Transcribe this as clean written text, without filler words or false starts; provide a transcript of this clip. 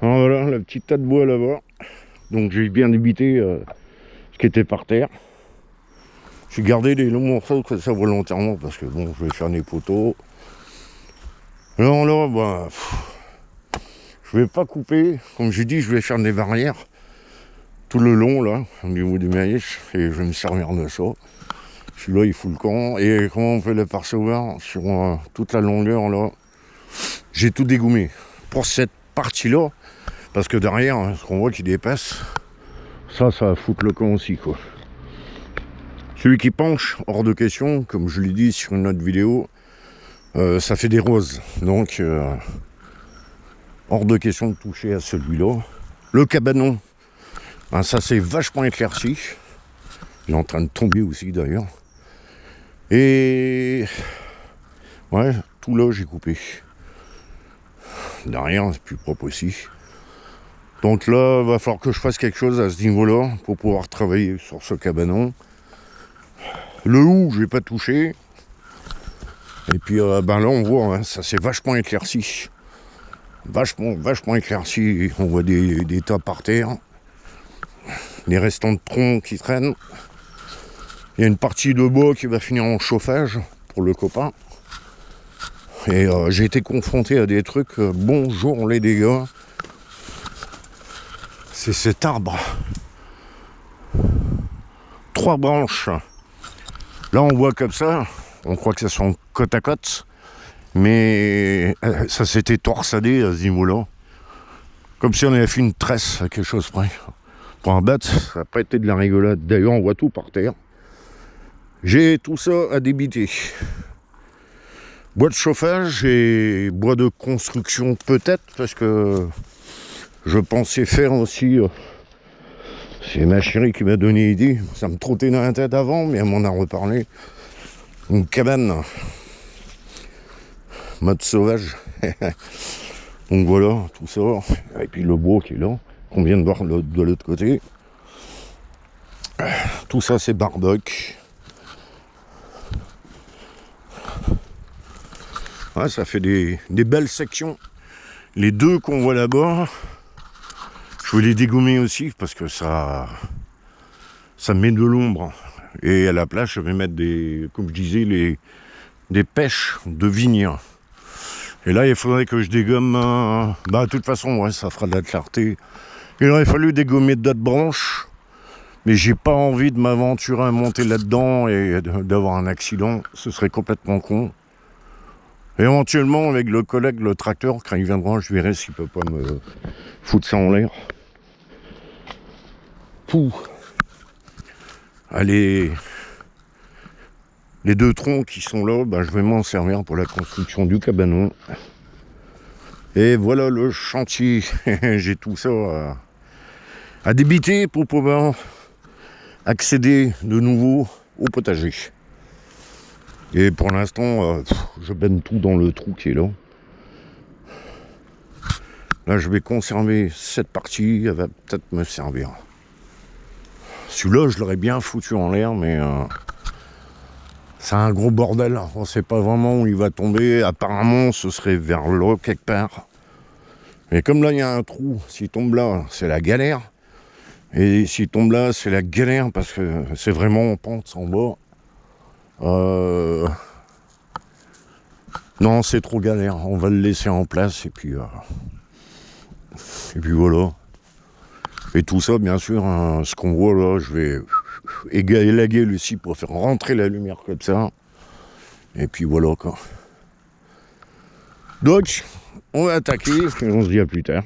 Alors voilà, la petite tas de bois là-bas. Donc j'ai bien débité ce qui était par terre. J'ai gardé les longs morceaux comme ça volontairement parce que bon, je vais faire des poteaux. Alors là, bah, je vais pas couper. Comme j'ai dit, je vais faire des barrières tout le long là, au niveau du maïs, et je vais me servir de ça. Celui-là, il fout le camp. Et comment on peut l'apercevoir sur toute la longueur là, j'ai tout dégommé pour cette partie-là, parce que derrière, ce qu'on voit qui dépasse, ça va foutre le camp aussi, quoi. Celui qui penche, hors de question, comme je l'ai dit sur une autre vidéo, ça fait des roses. Donc, hors de question de toucher à celui-là. Le cabanon, ben, ça c'est vachement éclairci. Il est en train de tomber aussi d'ailleurs. Et ouais, tout là j'ai coupé. Derrière, c'est plus propre aussi. Donc là, il va falloir que je fasse quelque chose à ce niveau-là pour pouvoir travailler sur ce cabanon. Le hou, je vais pas toucher. Et puis ben là, on voit, hein, ça c'est vachement éclairci. Vachement éclairci. On voit des tas par terre. Les restants de troncs qui traînent. Il y a une partie de bois qui va finir en chauffage pour le copain. Et j'ai été confronté à des trucs. Bonjour les dégâts. C'est cet arbre. 3 branches. Là on voit comme ça. On croit que ça sont côte à côte. Mais ça s'était torsadé à ce niveau-là. Comme si on avait fait une tresse à quelque chose près. Pour un bat, ça n'a pas été de la rigolade. D'ailleurs on voit tout par terre. J'ai tout ça à débiter. Bois de chauffage et bois de construction peut-être, parce que je pensais faire aussi, c'est ma chérie qui m'a donné l'idée, ça me trottait dans la tête avant, mais elle m'en a reparlé, une cabane, mode sauvage. Donc voilà, tout ça, et puis le bois qui est là, qu'on vient de voir de l'autre côté. Tout ça c'est bardoc. Ouais, ça fait des belles sections. Les deux qu'on voit là-bas, je vais les dégommer aussi parce que ça met de l'ombre. Et à la place, je vais mettre comme je disais, des pêches de vigne. Et là, il faudrait que je dégomme. Bah, de toute façon, ouais, ça fera de la clarté. Il aurait fallu dégommer d'autres branches, mais j'ai pas envie de m'aventurer à monter là-dedans et d'avoir un accident. Ce serait complètement con. Et éventuellement, avec le collègue, le tracteur, quand il viendra, je verrai s'il peut pas me foutre ça en l'air. Pouh. Allez, les 2 troncs qui sont là, ben, je vais m'en servir pour la construction du cabanon. Et voilà le chantier. J'ai tout ça à débiter pour pouvoir accéder de nouveau au potager. Et pour l'instant, je baigne tout dans le trou qui est là. Là, je vais conserver cette partie, elle va peut-être me servir. Celui-là, je l'aurais bien foutu en l'air, mais c'est un gros bordel. On ne sait pas vraiment où il va tomber. Apparemment, ce serait vers là, quelque part. Mais comme là, il y a un trou, s'il tombe là, c'est la galère. Et s'il tombe là, c'est la galère, parce que c'est vraiment en pente, en bas. Non, c'est trop galère. On va le laisser en place, et puis voilà. Et tout ça, bien sûr, hein, ce qu'on voit là, je vais élaguer le scie pour faire rentrer la lumière comme ça. Et puis voilà, quoi. Donc, on va attaquer, et on se dit à plus tard.